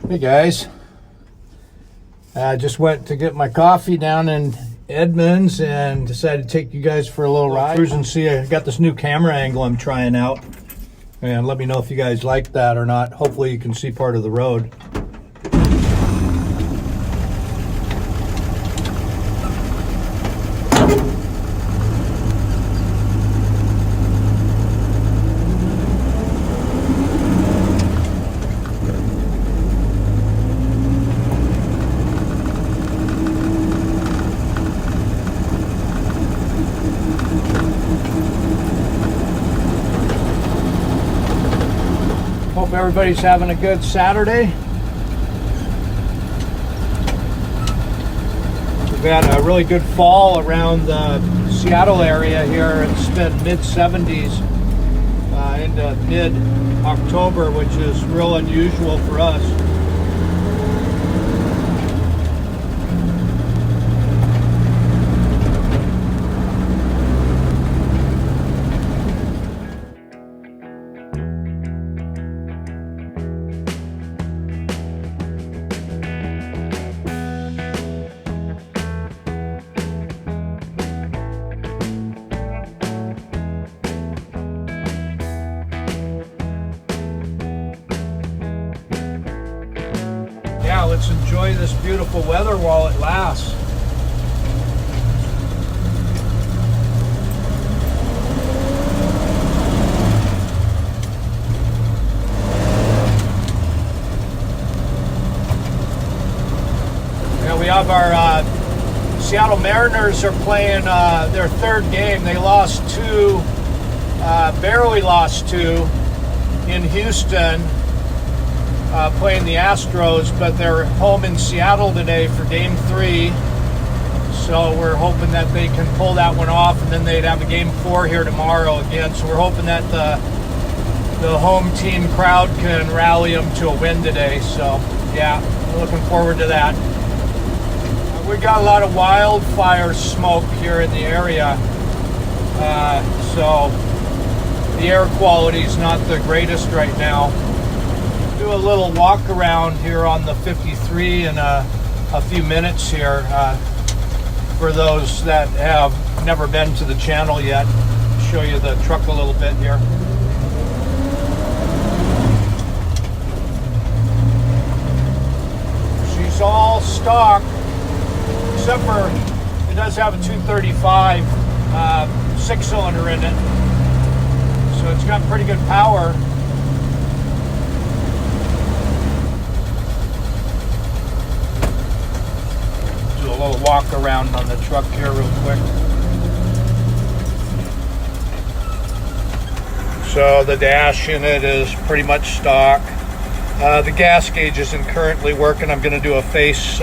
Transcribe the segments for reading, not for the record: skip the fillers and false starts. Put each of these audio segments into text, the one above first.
Hey guys, I just went to get my coffee down in Edmonds and decided to take you guys for a little ride. Cruise and see, I got this new camera angle I'm trying out, and let me know if you guys like that or not. Hopefully you can see part of the road. Hope everybody's having a good Saturday. We've had a really good fall around the Seattle area here. It's been mid-70s into mid-October, which is real unusual for us. Yeah, let's enjoy this beautiful weather while it lasts. Yeah, we have our Seattle Mariners are playing their third game. They lost two, barely lost two in Houston. Playing the Astros, but they're home in Seattle today for game 3. So we're hoping that they can pull that one off, and then they'd have a game 4 here tomorrow again. So we're hoping that the home team crowd can rally them to a win today. So yeah, we're looking forward to that. We got a lot of wildfire smoke here in the area, so the air quality is not the greatest right now. Do a little walk around here on the 53 in a few minutes here for those that have never been to the channel yet. Show you the truck a little bit here. She's all stock, except for it does have a 235 6-cylinder in it, so it's got pretty good power. A little walk around on the truck here real quick. So the dash in it is pretty much stock. The gas gauge isn't currently working. I'm going to do a face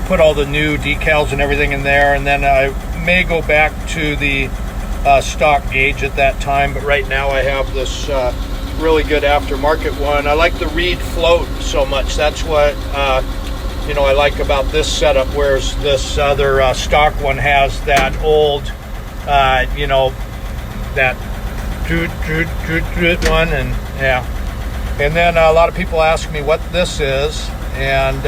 put all the new decals and everything in there, and then I may go back to the stock gauge at that time. But right now I have this really good aftermarket one. I like the reed float so much. That's what I like about this setup, whereas this other stock one has that old that droot one, and yeah. And then a lot of people ask me what this is, and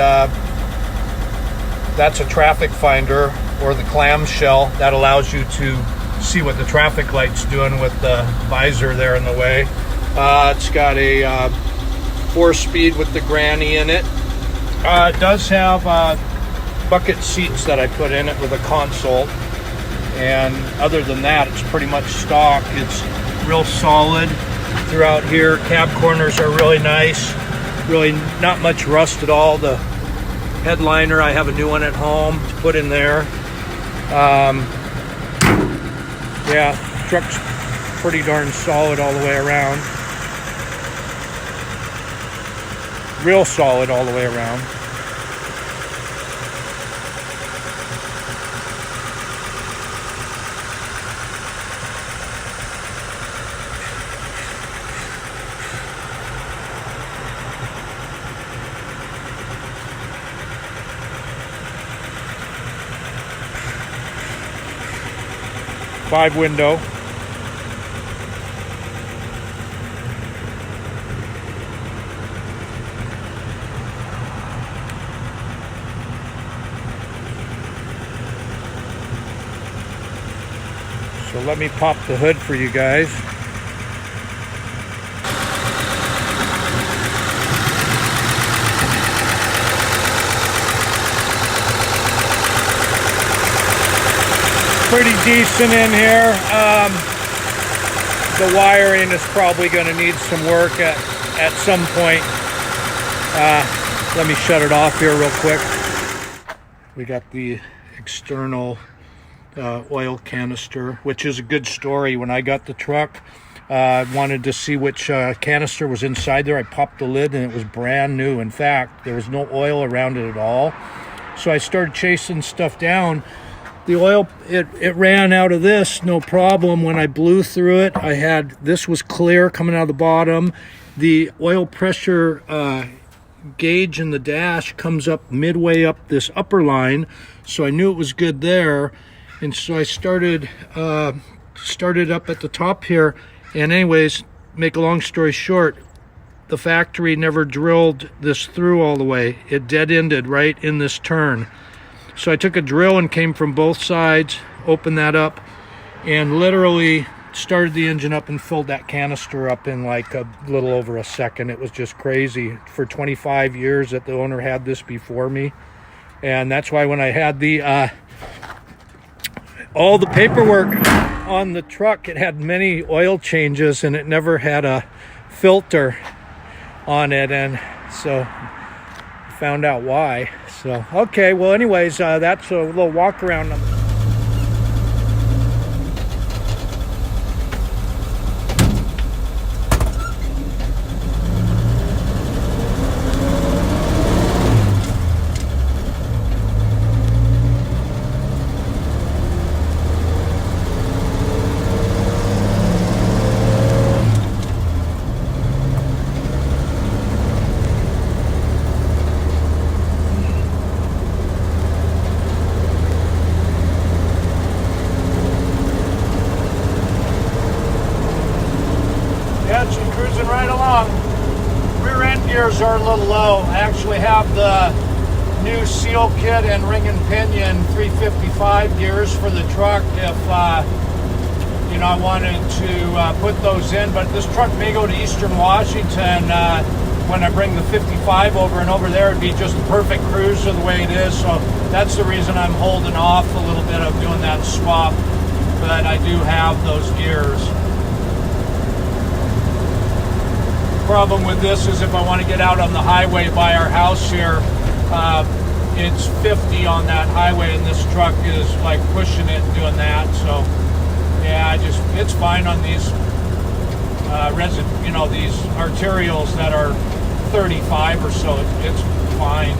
that's a traffic finder, or the clamshell that allows you to see what the traffic light's doing with the visor there in the way. It's got a 4-speed with the granny in it. It does have bucket seats that I put in it with a console, and other than that, it's pretty much stock. It's real solid throughout here. Cab corners are really nice, really not much rust at all. The headliner, I have a new one at home to put in there. Yeah, truck's pretty darn solid all the way around. Real solid all the way around. Five window. So let me pop the hood for you guys. Pretty decent in here. The wiring is probably going to need some work at some point. Let me shut it off here real quick. We got the external oil canister, which is a good story. When I got the truck, I wanted to see which canister was inside there. I popped the lid and it was brand new. In fact, there was no oil around it at all. So I started chasing stuff down. The oil, it ran out of this, no problem. When I blew through it, this was clear coming out of the bottom. The oil pressure gauge in the dash comes up midway up this upper line, so I knew it was good there. And so I started up at the top here. And anyways, make a long story short, the factory never drilled this through all the way. It dead-ended right in this turn. So I took a drill and came from both sides, opened that up, and literally started the engine up and filled that canister up in like a little over a second. It was just crazy. For 25 years that the owner had this before me. And that's why when I had the all the paperwork on the truck, it had many oil changes and it never had a filter on it. And so found out why. So okay, well anyways, that's a little walk around. Cruising right along. Rear end gears are a little low. I actually have the new seal kit and ring and pinion 355 gears for the truck if I wanted to put those in, but this truck may go to Eastern Washington when I bring the 55 over, and over there it'd be just a perfect cruiser the way it is. So that's the reason I'm holding off a little bit of doing that swap, but I do have those gears. Problem with this is if I want to get out on the highway by our house here, it's 50 on that highway, and this truck is like pushing it and doing that. So yeah, it's fine on these these arterials that are 35 or so. It's fine.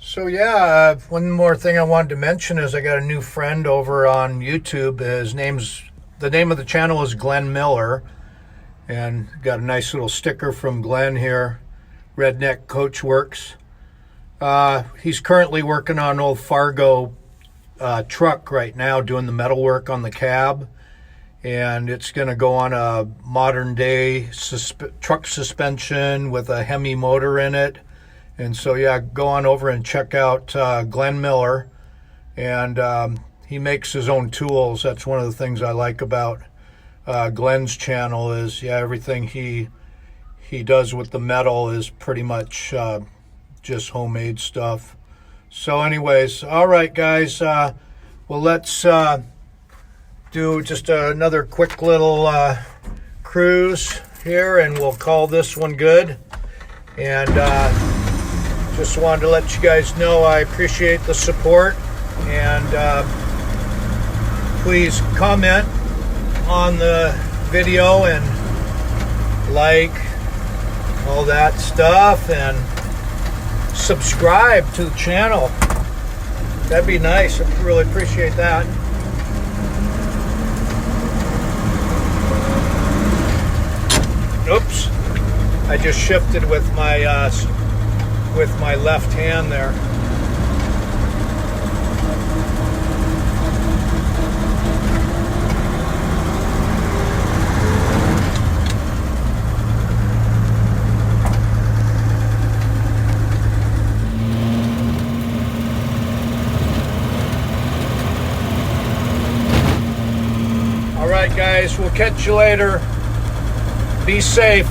So yeah, one more thing I wanted to mention is I got a new friend over on YouTube. The name of the channel is Glenn Miller, and got a nice little sticker from Glenn here, Redneck Coach Works. He's currently working on old Fargo truck right now, doing the metal work on the cab, and it's going to go on a modern day truck suspension with a Hemi motor in it. And so yeah, go on over and check out Glenn Miller, and he makes his own tools. That's one of the things I like about Glenn's channel is, yeah, everything he does with the metal is pretty much just homemade stuff. So anyways, all right, guys. Well, let's do just another quick little cruise here, and we'll call this one good. And just wanted to let you guys know I appreciate the support, and please comment on the video and like all that stuff, and subscribe to the channel. That'd be nice. I really appreciate that. Oops, I just shifted with my left hand there. right, guys. We'll catch you later. Be safe.